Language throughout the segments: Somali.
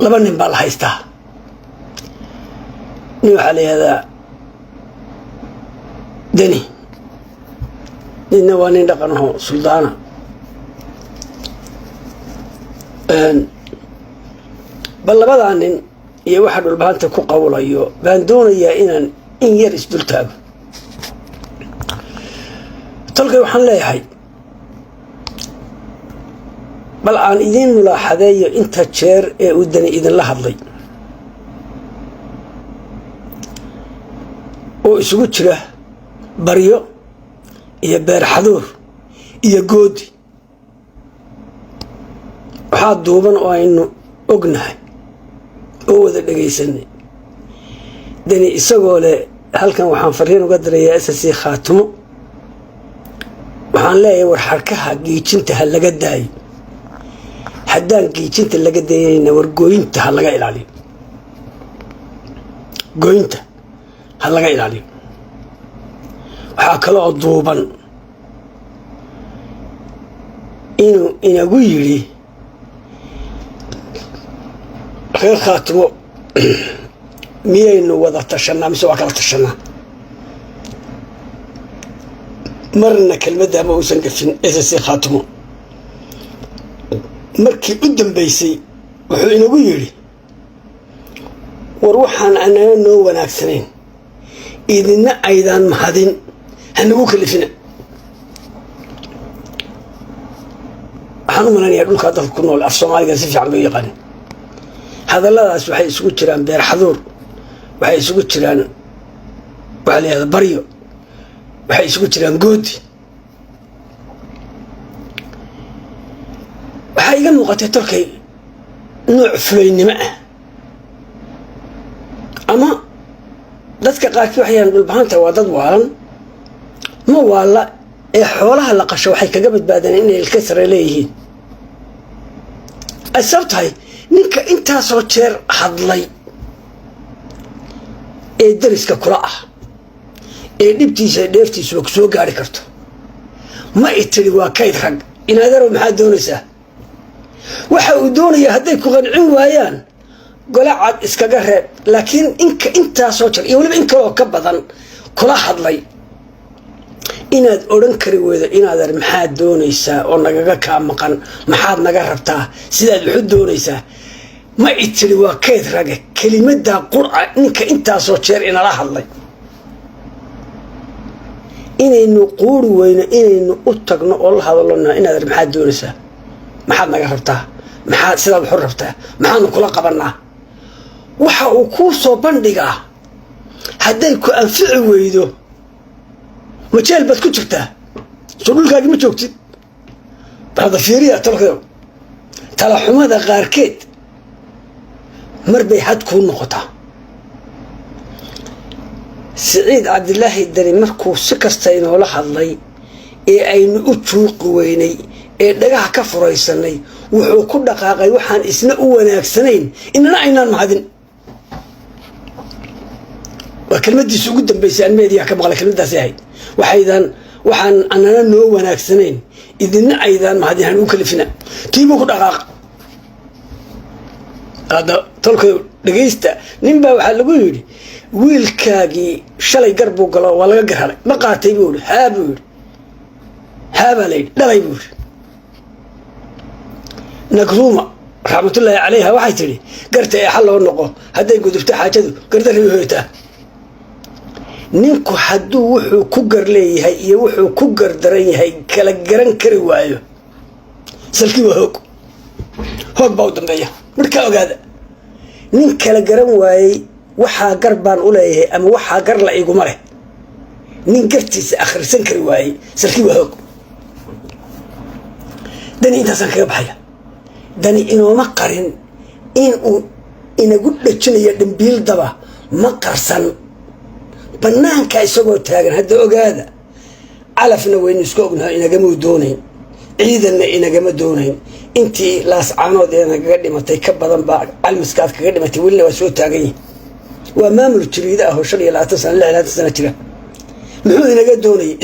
لبنان بالهايستا نيو على هذا دني نوانين دقنه سلطانة بل بدأ يوحد البانت كقول أيوه باندون يا إن يرس دلتاب تلقي وحن لا يحي بل عن إذن ملاحظة أنت تشير ودني إذن لحظي وإسقط له بريو يبار حضور يجودي وحاد دوبان وإنه أجنحي هو ذا اللي يسني دني إسقوا هل كان وحن فرين وقدر يا أساسي خاتمه وحن لا يور حركها جيتشنت هلا قداي حدان جيتشنت اللي قداي نور جوينت هلا قايل عليه جوينت هلا قايل عليه وحكلوا الضوبان إنه قويلي خير خاتمه مية وضع تشنا مسوا كلا تشنا مرنا كلمة ده ما وصل كفين أساسي خاتمه مركي قدام بيسي وحين قويلي وروحان أنا نو وناكسنين إذن أيضا محدين هنقول كل فينا حنو من أن يقول كذا كنا الأفصام هذا سيف عم بيقان هذا لا وحي يسقط شران بير حضور وحي يسقط شران وعلى هذا بريو وحي يسقط شران جودي وحي يقول مقاتل تركي نوع فلين معه أما dadka qaarkii waxay dhulbaanta waa dad waalan ma waala ee xoolaha la qasho waxay kaga badbaadeen inay ilkasra leeyihiin asabtay ninka inta soo jeer hadlay ee dariska kula ah ee dibtiisa dheeftiisa ku soo gaari karto ma itiri waa kayd rag inaadaro maxaa doonaysaa waxa uu doonayaa hadday ku qancin waayaan قلعت إسكجره لكن أنت صوتر يقول إنك لو كبدن كلا حضلي إن أورنكري وذا إن هذا محاد دونيسا أو نجا كام مكان محاد نجربته سيد الحد دونيسا ما يتري وكيد رجع كلمة ده قرعة إنك أنت صوتر إن لا حضلي إنه قول وين إنه أتقنا الله هذا لنا إن هذا محاد دونيسا محاد نجربته محاد سيد الحرفته محاد كلا قبلنا waxa uu ku soo bandhigaa haday ku anfici weydo wajeel bad ku jirtaa soo dhulkaaga ma joogtid baada fiiriya tala xumada qaarkeed marbay had ku noqotaa Saciid Cabdilaahi Dani markuu si kasta inoo hadlay ee aynu u juuqi weynay ee dhagaha ka furaysanay wuxuu ku dhaqaaqay waxaan isna u wanaagsanayn inana aynaan mahadin وكلمة دي سوق الدنبيسي الميديا كما قال كلمة داسي وحان أننا نو وناكسنين إذن أيضا ما هذه هنوكل فينا تيبو كل دقاق هذا تلقي لقيستا نمبا وحال لقولي ويل كاقي شالي قربو قلا ولا قرها ما قاتي يقول هابا ليل لا يقول نقرومة رحمة الله عليها waxay tiri garta ay xal loo noqo haday gudubta xaajadu garta riyoyta ninku haduu wuxuu ku gar leeyahay iyo wuxuu ku gar daran yahay kala garan kari waayo salkii waa hoog baa u dambeeya marka ogaada nin kala garan waayay waxa garbaan u leeyahay ama waxa gar la igu mare nin gartiisa akhrisan kari waayay salkii waa hoog dani inta san kaga baxaya dani inooma qarin inuu inagu dhajinayo dambiil daba ma qarsan banaanka isagoo taagan hadda ogaada calafna waynu isku ognahay inagama doonayn ciidanna inagama doonayn intii laas caanood ee nagaga dhimatay ka badan baa almiskaad kaga dhimatay weliba waa soo taagan yihiin waa maamul jiriida ah oo 25 sano 26 sano jira muxuu inaga doonayay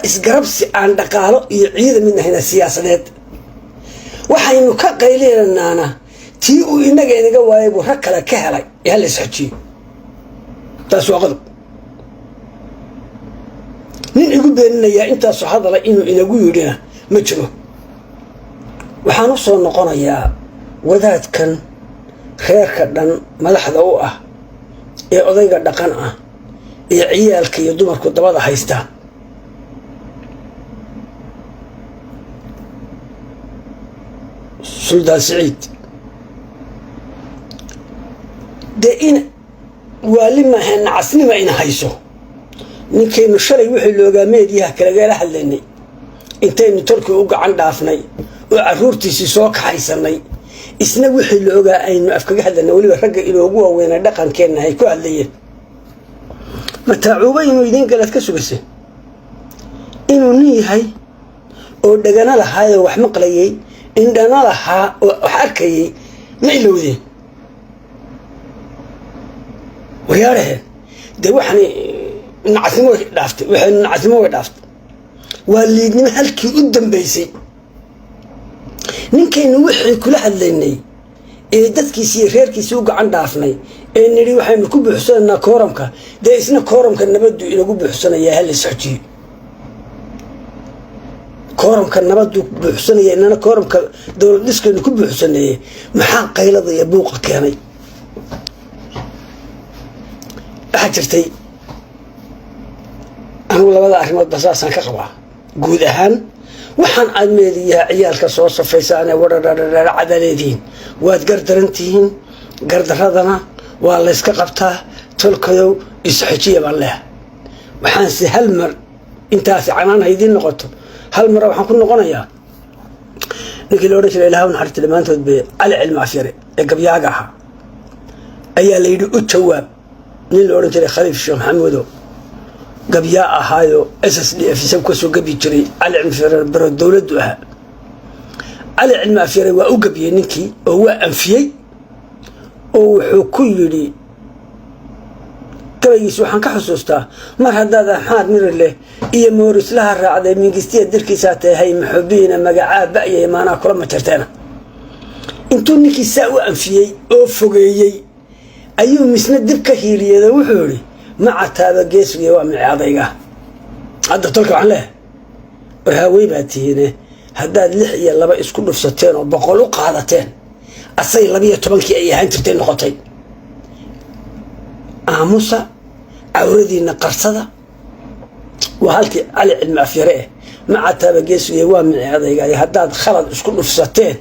isgarabsi aan dhaqaalo iyo ciidan midna hayna siyaasadeed waxaynu ka qaylinaynaana tii uu inaga inaga waayay buu rag kale ka helay ee hal isxajiyo taas waa qodob nin igu beeninaya intaasoo hadala inuu inagu yidhina ma jiro waxaan u soo noqonayaa wadaadkan reerka dhan madaxda u ah ee odayga dhaqan ah ee ciyaalka iyo dumarku dabada haystaan suldaan siciid dee in waali maaha nacasnima ina hayso ninkaynu shalay wixii loogaa meediyaha kalagala hadlaynay intaynu tolkii u gacan dhaafnay oo carruurtiisii soo kaxaysanay isna wixii la ogaa aynu afkaga hadlanay weliba ragga inoogu waaweynay dhaqankeenna ay ku hadlayeen mataacuuba inuu idiin galaad ka sugaysay inuu nin yahay oo dhagana lahaayoo wax maqlayay indhana lahaa oo wax arkayay ma ilowdeen wayaaraheen dee waxani nacasnimo way dhaaftay waxaynu nacasnimo way dhaaftay waa liidnimo halkii u dambaysay ninkaynu wixii kula hadlaynay ee dadkiisii reerkiisii u gacan dhaafnay ee nidhi waxaynu ku buuxsanaynaa kooramka dee isna kooramka nabaddu inagu buuxsanayaa hal isxojiyo kooramka nabaddu buuxsanaya inana kooramka dowlad dhiskaynu ku buuxsanaye maxaa qaylada iyo buuqa keenay waxaa jirtay anugu labada arrimoodba saasaan ka qabaa guud ahaan waxaan aad meediyaha ciyaalka soo safaysaanee wadhadhadhadhara cadaleedihiin waad gardarantihiin gardaradana waa layska qabtaa tolkadow isxojiya baan leeha waxaanse hal mar intaasi canaan haydiin noqoto hal mara waxaan ku noqonayaa ninkii la odhan jiray ilaah u naxariista dhammaantood be cali cilmi afyare ee gabyaaga ahaa ayaa layidhi u jawaab nin la odhan jiray khaliif sheekh maxamuudo gabyaa ahaayo SSDF isagu kasoo gabi jiray cali cilmi afyare baro dowladdu ahaa cali cilmi afyare waa u gabiyey ninkii oo waa anfiyey oo wuxuu ku yidhi gabaygiis waxaan ka xusuustaa mar haddaad axmaad mirir leh iyo moorislaha raacday mingistiya dirkiisaa tahay maxubiina magacaa ba'yay maanaa kula majarteena intuu ninkii saa u anfiyey oo fogeeyey ayuu misna dib ka hiiliyada wuxuu yidhi maca taaba geesriya waa mici adayga hadda tolka waxaan leehay war haawey baa tihiine haddaad 6 iyo 2 isku dhufsateen oo 100 u qaadateen asay 12 ay ahaan jirtay noqotay aamusa cawradiina qarsada waa halkii cali cilmi afyare eh maca taaba geesriya waa mici adayga haddaad khalad isku dhufsateen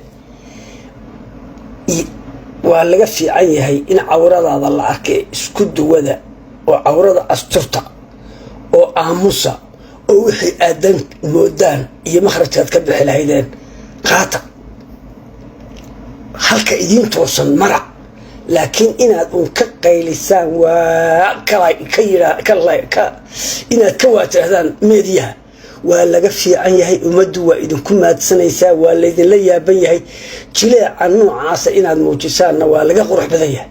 waa laga fiican yahay in cawradaada la arkay isku duwada oo cawrada asturta oo aamusa oo wixii aadan moodaan iyo makhrajkaad ka bixi lahaydeen qaata halka idiin toosan mara laakiin inaad un ka qaylisaan waa inaad ka waajaahdaan meediyaha waa laga fiican yahay ummaddu waa idinku maadsanaysaa waa laydinla yaaban yahay jileeca noocaasa inaad muujisaanna waa laga qurux badan yahay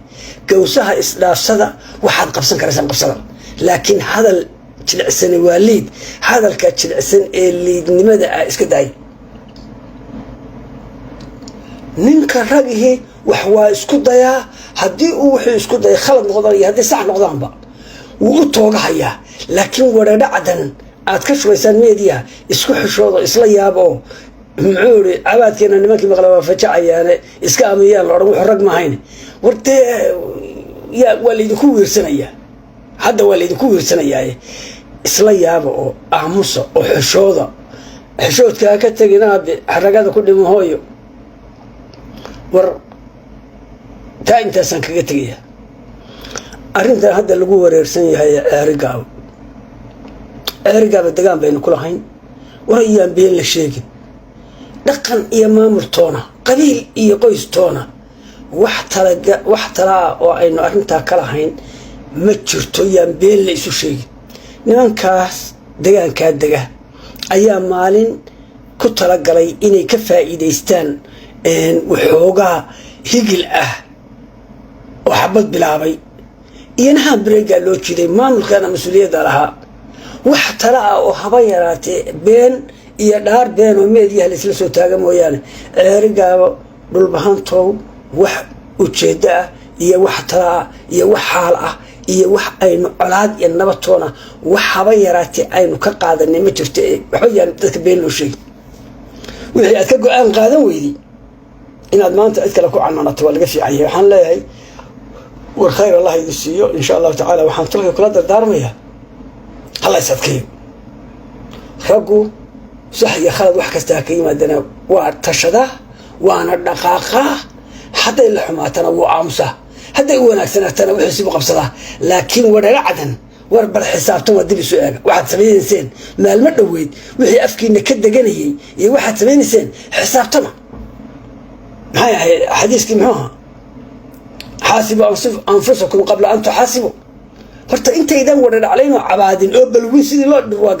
gawsaha isdhaafsada waxaad qabsan karaysaan qabsada laakiin hadal jilicsan waa liid hadalka jilicsan ee liidnimada ah iska daay ninka ragihi wax waa isku dayaa haddii uu wuxuu isku dayay khalad noqdaan iyo haddii sax noqdaanba wuu u toogahayaa laakiin wadhadha cadan aad ka shubaysaan meediyaha isku xishoodo isla yaabo oo muxuu yidhi cabaadkeena nimankii maqla waa fajacayaane iska amiyaan la odhan wuxuu rag maahayn wartee waa laydinku wiirsanayaa hadda waa laydinku wiirsanayaaye isla yaaba oo aamusa oo xishooda xishoodkaa ka tegin aabe xaragada ku dhimo hooyo war taa intaasaan kaga tegaya arrintan hadda lagu wareersan yahay ceerigaaba degaan baynu ku lahayn war ayaan been la sheegin dhaqan iyo maamul toona qabiil iyo qoys toona wax talaa oo aynu arrintaa ka lahayn ma jirto yaan been la isu sheegin nimankaas degaankaa dega ayaa maalin ku talagalay inay ka faa'iidaystaan waxoogaa higil ah oo xabad bilaabay iyanaha bareegaa loo jiiday maamulkana mas-uuliyadda lahaa wax tala ah oo haba yaraatee been iyo dhaar been oo meediyaha la isla soo taaga mooyaane ceerigaabo dhulbahantow wax ujeeddo ah iyo wax tala ah iyo wax xaal ah iyo wax aynu colaad iyo nabatoona wax haba yaraatee aynu ka qaadanay ma jirto waxba yaan dadka been loo sheegi wixii aad ka go-aan qaadan weydi inaad maanta cid kale ku canaanato waa laga fiican yahay waxaan leeyahay war khayr allah idin siiyo insha allahu tacaala waxaan tulka kula dardaarmayaa hala is adkeeyo raggu sax iyo khalad wax kasta ha ka yimaadana waa tashadaa waana dhaqaaqaa hadday la xumaatana wuu aamusaa hadday u wanaagsanaatana wixiisibu qabsadaa laakiin wadhaga cadan war bal xisaabtan waa dib isu eega waxaad samaynayseen maalmo dhoweyd wixii afkiina ka deganayay iyo waxaad samaynayseen xisaabtama maxay ahayd xadiiskii muxuu ahaa xaasibu anfusakum qabla an tuxaasibu horta intaydan wadha dhaclayn oo cabaadin oo balwin sidii loo dhirwaa